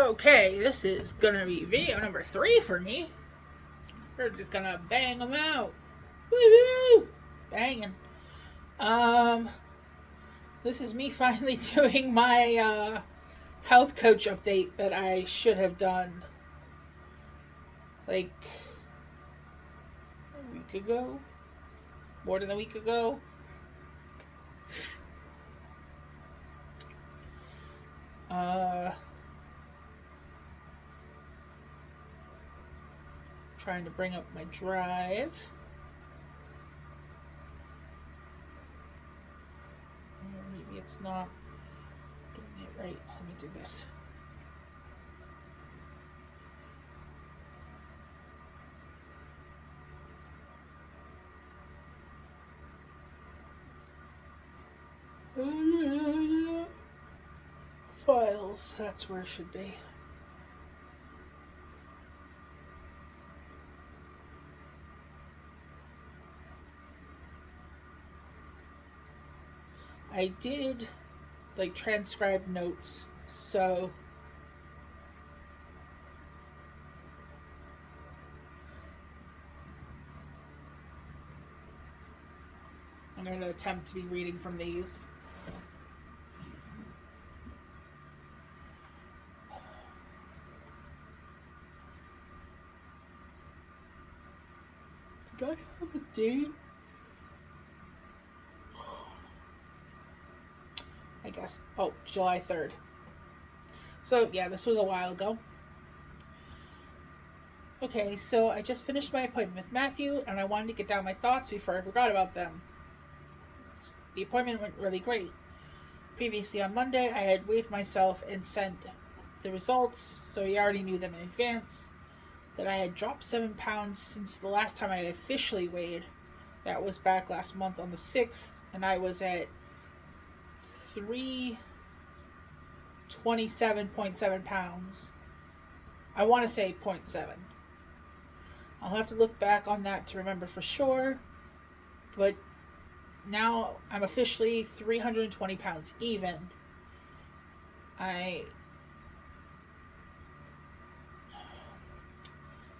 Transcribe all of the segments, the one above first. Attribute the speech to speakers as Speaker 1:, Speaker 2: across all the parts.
Speaker 1: Okay, this is gonna be video number 3 for me. We're just gonna bang them out. Woohoo! Banging. Um, this is me finally doing my health coach update that I should have done like a week ago. More than a week ago. Uh, Trying to bring up my drive. Maybe it's not doing it right. Let me do this. Files, that's where it should be. I did like transcribe notes, so I'm going to attempt to be reading from these. Did I have a date? I guess. Oh, July 3rd. So, yeah, this was a while ago. Okay, so I just finished my appointment with Matthew, and I wanted to get down my thoughts before I forgot about them. The appointment went really great. Previously on Monday, I had weighed myself and sent the results, so he already knew them in advance. That I had dropped 7 pounds since the last time I officially weighed. That was back last month on the 6th, and I was at 327.7 pounds. I want to say 0.7. I'll have to look back on that to remember for sure, but now I'm officially 320 pounds even. I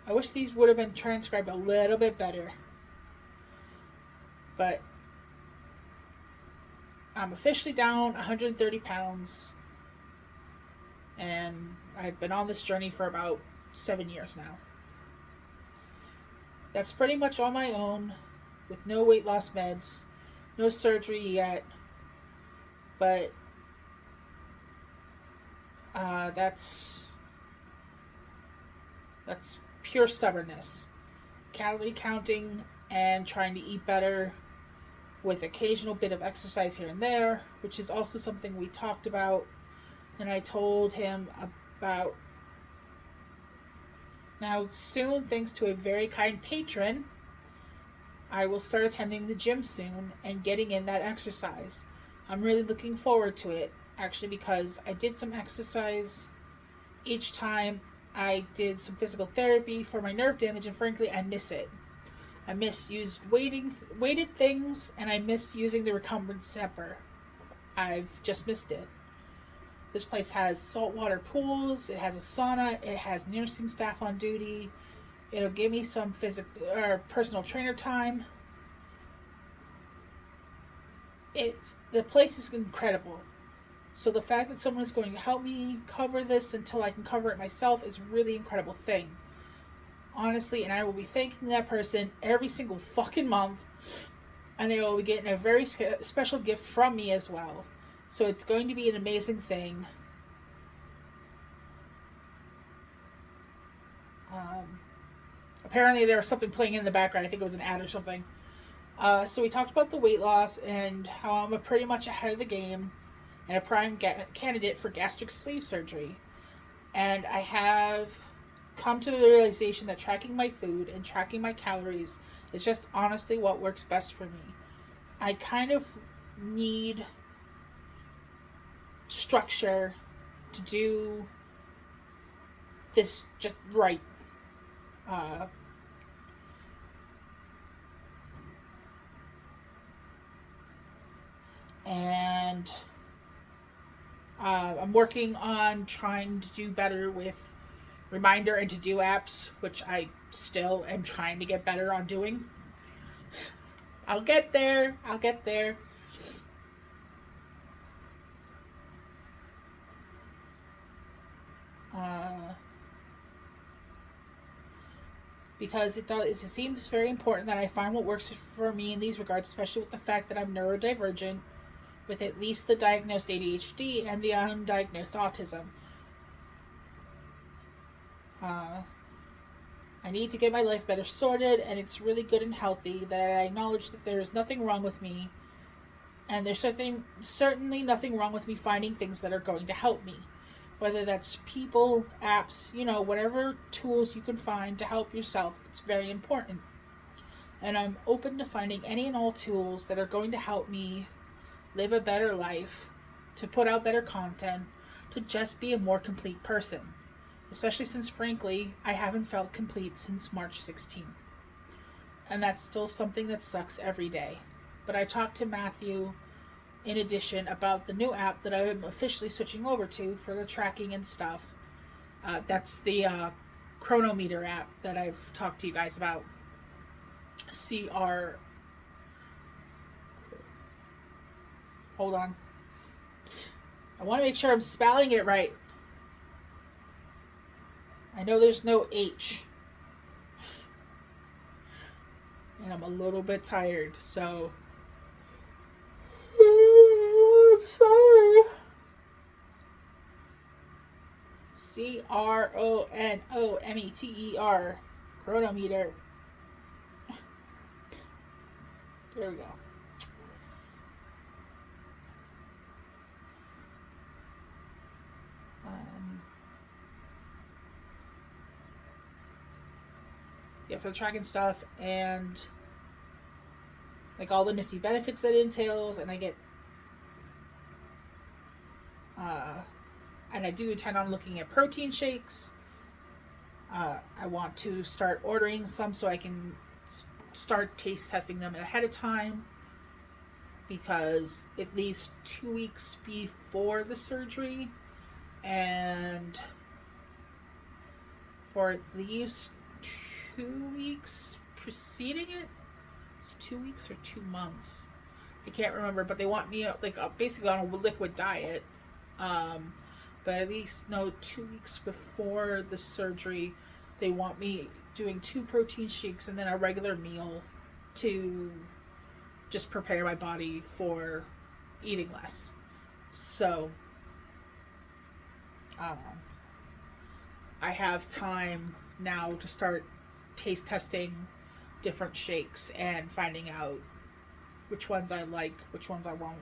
Speaker 1: wish these would have been transcribed a little bit better, but I'm officially down 130 pounds, and I've been on this journey for about 7 years now. That's pretty much on my own, with no weight loss meds, no surgery yet, but that's pure stubbornness. Calorie counting and trying to eat better with occasional bit of exercise here and there, which is also something we talked about, and I told him about. Now, soon, thanks to a very kind patron, I will start attending the gym soon and getting in that exercise. I'm really looking forward to it, actually, because I did some exercise each time I did some physical therapy for my nerve damage, and frankly, I miss it. I miss weighted things, and I miss using the recumbent stepper. I've just missed it. This place has saltwater pools, it has a sauna, it has nursing staff on duty. It'll give me some personal trainer time. The place is incredible. So the fact that someone is going to help me cover this until I can cover it myself is a really incredible thing. Honestly, and I will be thanking that person every single fucking month. And they will be getting a very special gift from me as well. So it's going to be an amazing thing. Apparently there was something playing in the background. I think it was an ad or something. So we talked about the weight loss and how I'm pretty much ahead of the game and a prime candidate for gastric sleeve surgery. And I have come to the realization that tracking my food and tracking my calories is just honestly what works best for me. I kind of need structure to do this just right. And I'm working on trying to do better with reminder and to do apps, which I still am trying to get better on doing. I'll get there. I'll get there. Uh, because it seems very important that I find what works for me in these regards, especially with the fact that I'm neurodivergent, with at least the diagnosed ADHD and the undiagnosed autism. Uh, I need to get my life better sorted, and it's really good and healthy that I acknowledge that there is nothing wrong with me, and there's certainly nothing wrong with me finding things that are going to help me. Whether that's people, apps, whatever tools you can find to help yourself, it's very important. And I'm open to finding any and all tools that are going to help me live a better life, to put out better content, to just be a more complete person. Especially since, frankly, I haven't felt complete since March 16th. And that's still something that sucks every day. But I talked to Matthew, in addition, about the new app that I'm officially switching over to for the tracking and stuff. That's the chronometer app that I've talked to you guys about. CR. Hold on. I want to make sure I'm spelling it right. I know there's no H. And I'm a little bit tired, so I'm sorry. CRONOMETER. Chronometer. There we go. Yeah, for the tracking stuff and like all the nifty benefits that it entails, and I get and I do intend on looking at protein shakes. I want to start ordering some so I can start taste testing them ahead of time, because at least 2 weeks before the surgery and for at least 2 weeks preceding it. It's 2 weeks or 2 months. I can't remember, but they want me basically on a liquid diet. But at least 2 weeks before the surgery, they want me doing 2 protein shakes and then a regular meal to just prepare my body for eating less. So, I have time now to start taste testing different shakes and finding out which ones I like, which ones I won't.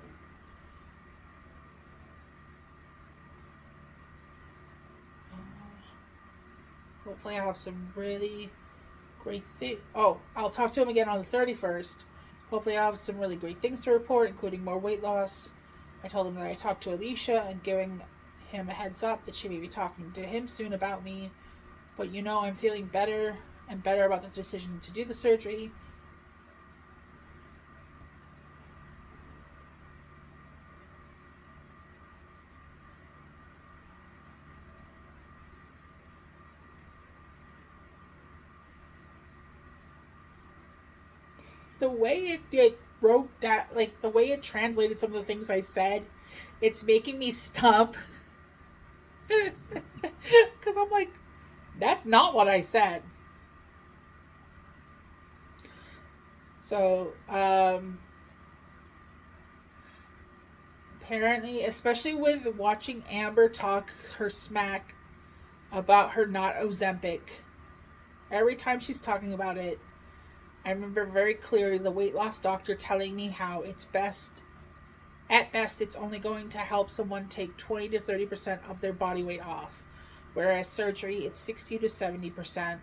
Speaker 1: Hopefully I have some really great things. Oh, I'll talk to him again on the 31st. Hopefully I have some really great things to report, including more weight loss. I told him that I talked to Alicia and giving him a heads up that she may be talking to him soon about me. But I'm feeling better and better about the decision to do the surgery. The way it wrote that, like the way it translated some of the things I said, it's making me stop. Because I'm like, that's not what I said. So, apparently, especially with watching Amber talk her smack about her not Ozempic, every time she's talking about it, I remember very clearly the weight loss doctor telling me how at best, it's only going to help someone take 20 to 30% of their body weight off. Whereas surgery, it's 60 to 70%.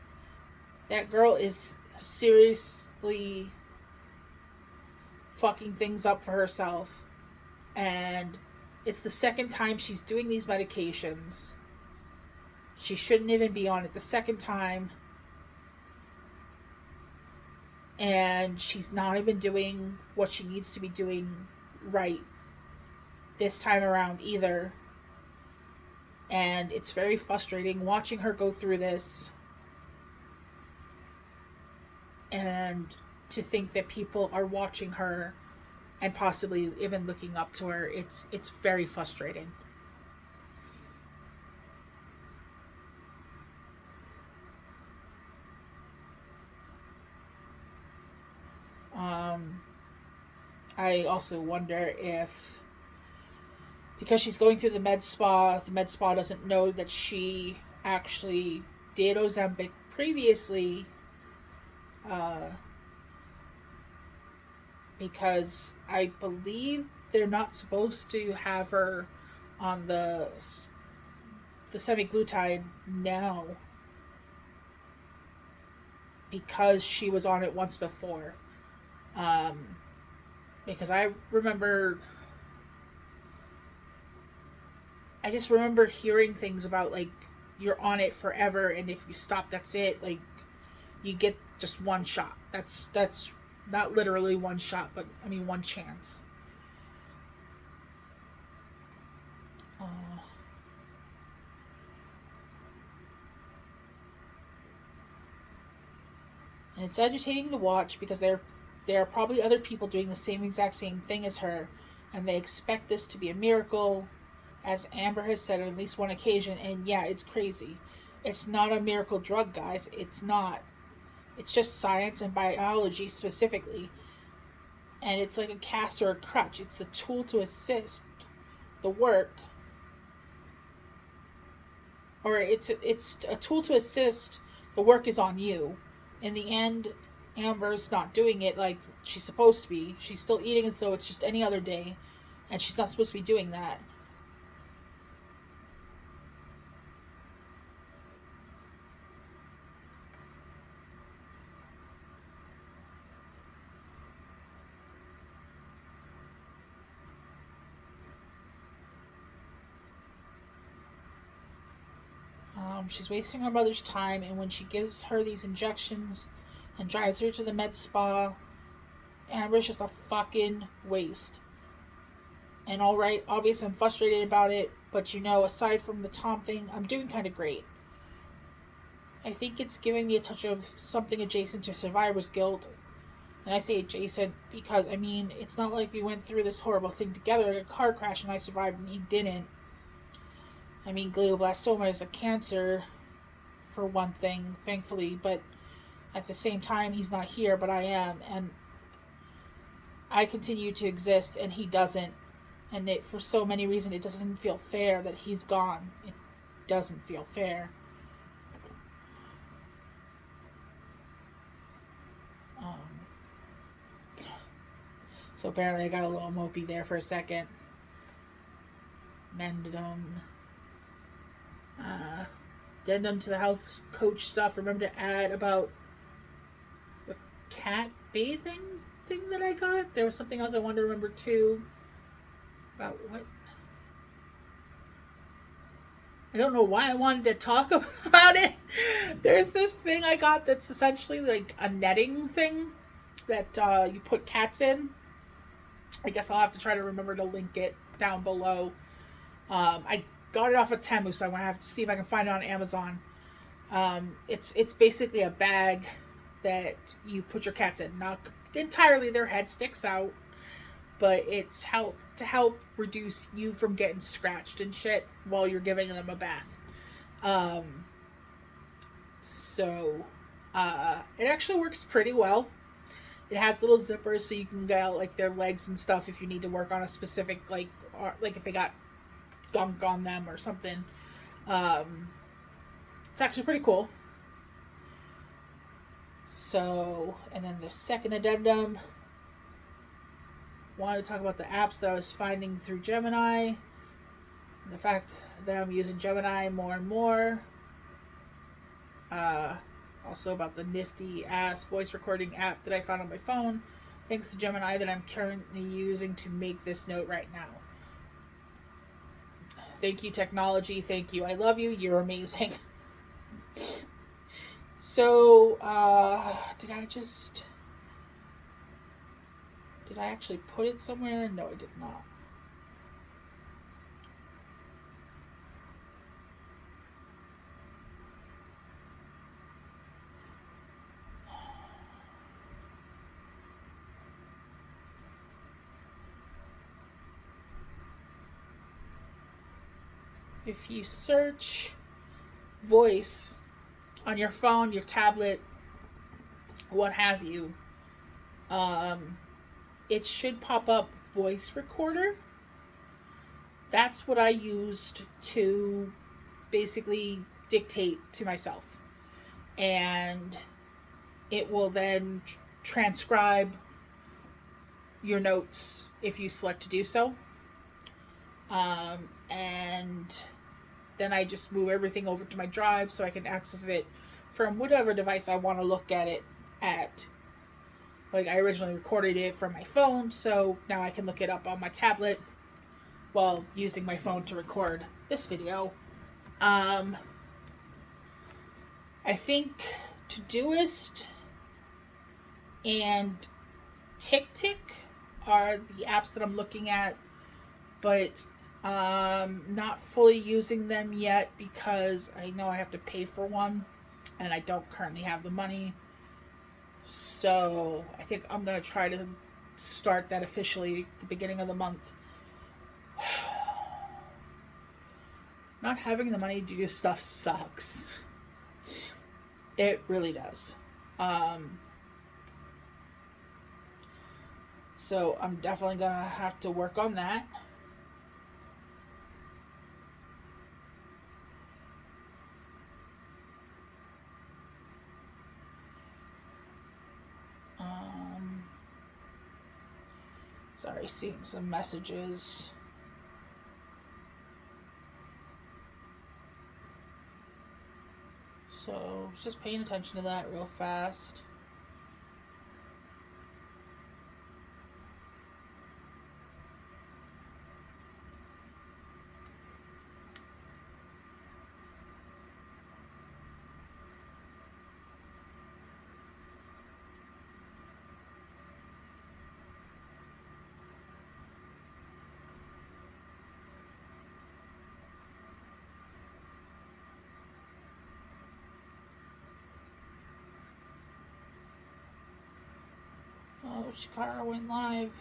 Speaker 1: That girl is seriously fucking things up for herself. And it's the second time she's doing these medications. She shouldn't even be on it the second time. And she's not even doing what she needs to be doing right this time around either. And it's very frustrating watching her go through this, and to think that people are watching her and possibly even looking up to her. It's very frustrating. Um, I also wonder if, because she's going through the med spa doesn't know that she actually did Ozempic previously, uh, because I believe they're not supposed to have her on the semaglutide now, because she was on it once before. Um, because I just remember hearing things about, like, you're on it forever, and if you stop, that's it. Like, you get just one shot. That's not literally one shot, but I mean one chance. Uh, and it's agitating to watch, because there are probably other people doing the same exact same thing as her, and they expect this to be a miracle, as Amber has said on at least one occasion. And yeah, it's crazy. It's not a miracle drug, guys. It's not. It's just science and biology specifically. And it's like a cast or a crutch. It's a tool to assist the work, or it's a tool to assist. The work is on you. In the end, Amber's not doing it like she's supposed to be. She's still eating as though it's just any other day, and she's not supposed to be doing that. She's wasting her mother's time, and when she gives her these injections and drives her to the med spa, Amber's just a fucking waste. And alright, obviously I'm frustrated about it, but aside from the Tom thing, I'm doing kind of great. I think it's giving me a touch of something adjacent to survivor's guilt. And I say adjacent because, I mean, it's not like we went through this horrible thing together, like a car crash, and I survived and he didn't. I mean, glioblastoma is a cancer, for one thing, thankfully, but at the same time, he's not here, but I am, and I continue to exist, and he doesn't. And for so many reasons, it doesn't feel fair that he's gone. It doesn't feel fair. Um, so apparently, I got a little mopey there for a second. Mendum. Addendum to the health coach stuff. Remember to add about the cat bathing thing that I got. There was something else I wanted to remember too. About what? I don't know why I wanted to talk about it. There's this thing I got that's essentially like a netting thing that you put cats in. I guess I'll have to try to remember to link it down below. I got it off of Temu, so I'm gonna have to see if I can find it on Amazon. It's basically a bag that you put your cats in. Not entirely their head sticks out, but it's to help reduce you from getting scratched and shit while you're giving them a bath. Um, so it actually works pretty well. It has little zippers so you can get out like their legs and stuff if you need to work on a specific like if they got gunk on them or something. Um, it's actually pretty cool. So, and then the second addendum, wanted to talk about the apps that I was finding through Gemini. The fact that I'm using Gemini more and more. Uh, Also about the nifty ass voice recording app that I found on my phone, thanks to Gemini, that I'm currently using to make this note right now. Thank you, technology. Thank you. I love you. You're amazing. So, did I actually put it somewhere? No, I did not. if you search voice on your phone, your tablet, what have you, um, it should pop up voice recorder. That's what I used to basically dictate to myself. And it will then transcribe your notes if you select to do so. And then I just move everything over to my drive so I can access it from whatever device I want to look at it at. Like, I originally recorded it from my phone, so now I can look it up on my tablet while using my phone to record this video. I think Todoist and TickTick are the apps that I'm looking at, but not fully using them yet because I know I have to pay for one and I don't currently have the money. So I think I'm going to try to start that officially at the beginning of the month. Not having the money to do stuff sucks. It really does. So I'm definitely going to have to work on that. Sorry, seeing some messages. So just paying attention to that real fast. Oh, Chikara went live.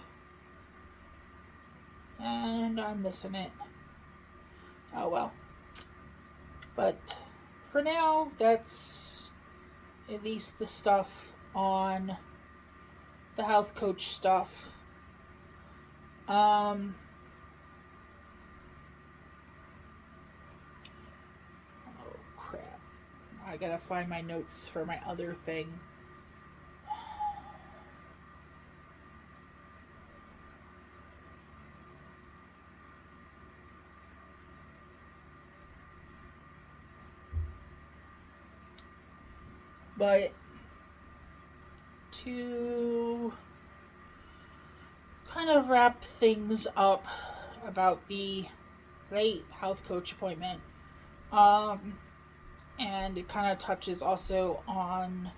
Speaker 1: And I'm missing it. Oh well. But for now, that's at least the stuff on the health coach stuff. Oh crap. I gotta find my notes for my other thing. But to kind of wrap things up about the late health coach appointment, and it kind of touches also on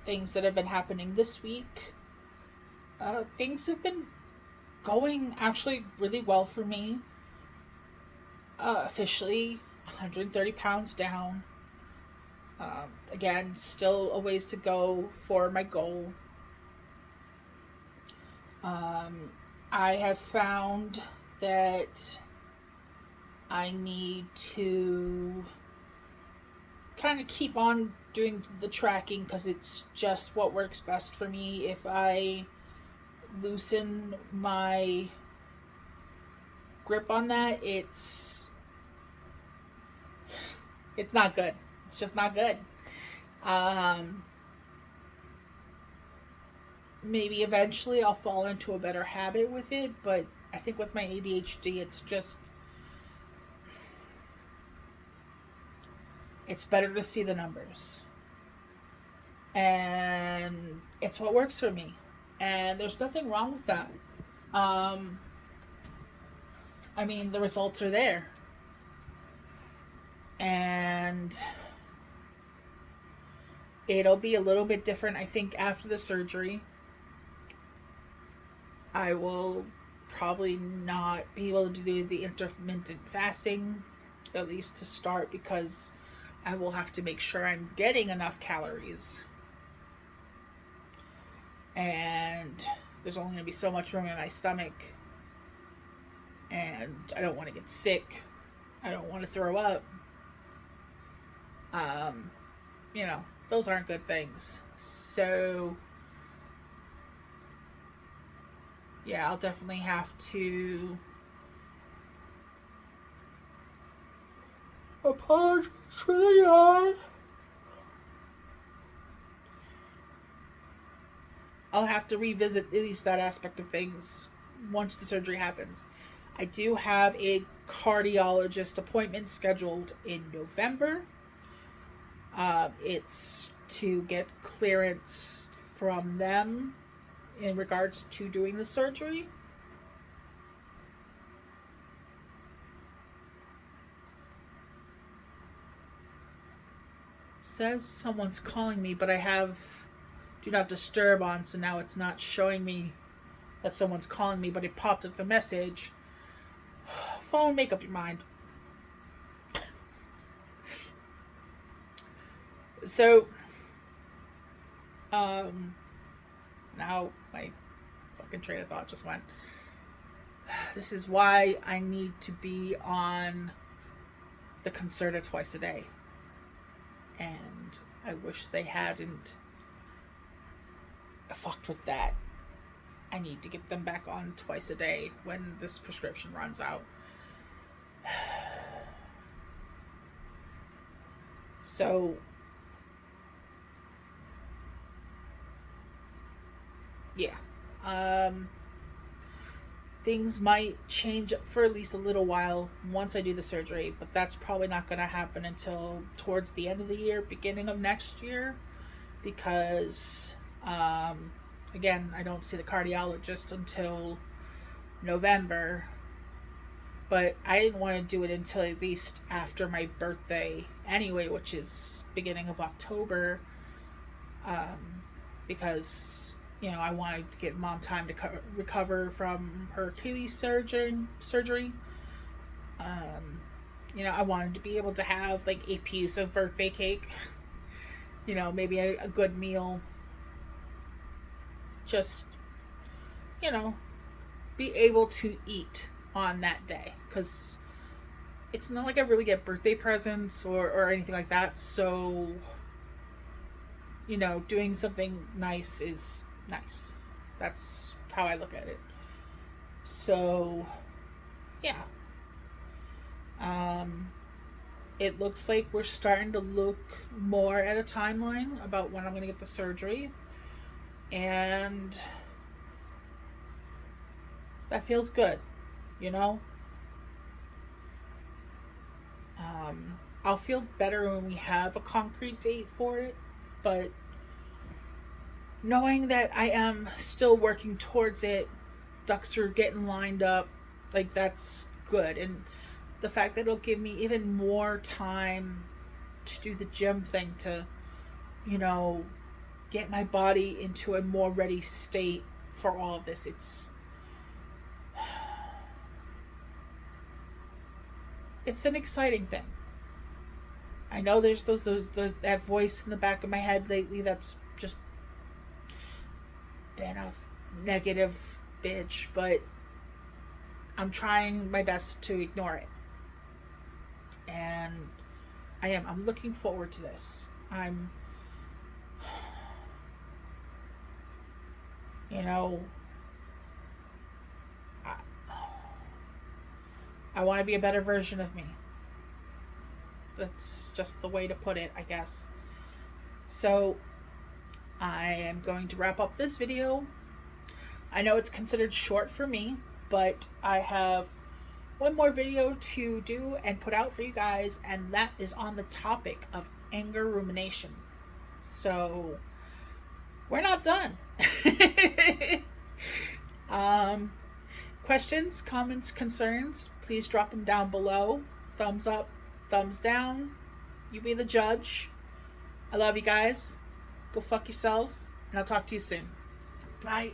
Speaker 1: things that have been happening this week. Things have been going actually really well for me. Officially 130 pounds down. Again, still a ways to go for my goal. I have found that I need to kind of keep on doing the tracking because it's just what works best for me. If I loosen my grip on that, it's not good. It's just not good. Maybe eventually I'll fall into a better habit with it, but I think with my ADHD, it's better to see the numbers. And it's what works for me. And there's nothing wrong with that. I mean, the results are there. And it'll be a little bit different, I think, after the surgery. I will probably not be able to do the intermittent fasting, at least to start, because I will have to make sure I'm getting enough calories. And there's only going to be so much room in my stomach. And I don't want to get sick I don't want to throw up. Um, you know, those aren't good things. So, yeah, I'll definitely have to apologize for the yawn. I'll have to revisit at least that aspect of things once the surgery happens. I do have a cardiologist appointment scheduled in November. It's to get clearance from them in regards to doing the surgery. It says someone's calling me, but I have do not disturb on, so now it's not showing me that someone's calling me, but it popped up the message. Phone, make up your mind. So, now my fucking train of thought just went. This is why I need to be on the Concerta twice a day. And I wish they hadn't fucked with that. I need to get them back on twice a day when this prescription runs out. So, yeah. Things might change for at least a little while once I do the surgery, but that's probably not going to happen until towards the end of the year, beginning of next year, because again, I don't see the cardiologist until November, but I didn't want to do it until at least after my birthday anyway, which is beginning of October, because I wanted to get mom time to recover from her Achilles surgery. I wanted to be able to have like a piece of birthday cake, maybe a good meal. Just, be able to eat on that day. Because it's not like I really get birthday presents or anything like that. So, doing something nice is nice. That's how I look at it. So, yeah. It looks like we're starting to look more at a timeline about when I'm going to get the surgery. And that feels good, I'll feel better when we have a concrete date for it, but knowing that I am still working towards it, ducks are getting lined up, like that's good. And the fact that it'll give me even more time to do the gym thing, to, get my body into a more ready state for all of this. It's an exciting thing. I know there's that voice in the back of my head lately that's just been a negative bitch, but I'm trying my best to ignore it. And I'm looking forward to this. I want to be a better version of me. That's just the way to put it, I guess. So, I am going to wrap up this video. I know it's considered short for me, but I have one more video to do and put out for you guys, and that is on the topic of anger rumination. So, we're not done. Questions, comments, concerns, please drop them down below. Thumbs up, thumbs down. You be the judge. I love you guys. Go fuck yourselves, and I'll talk to you soon. Bye.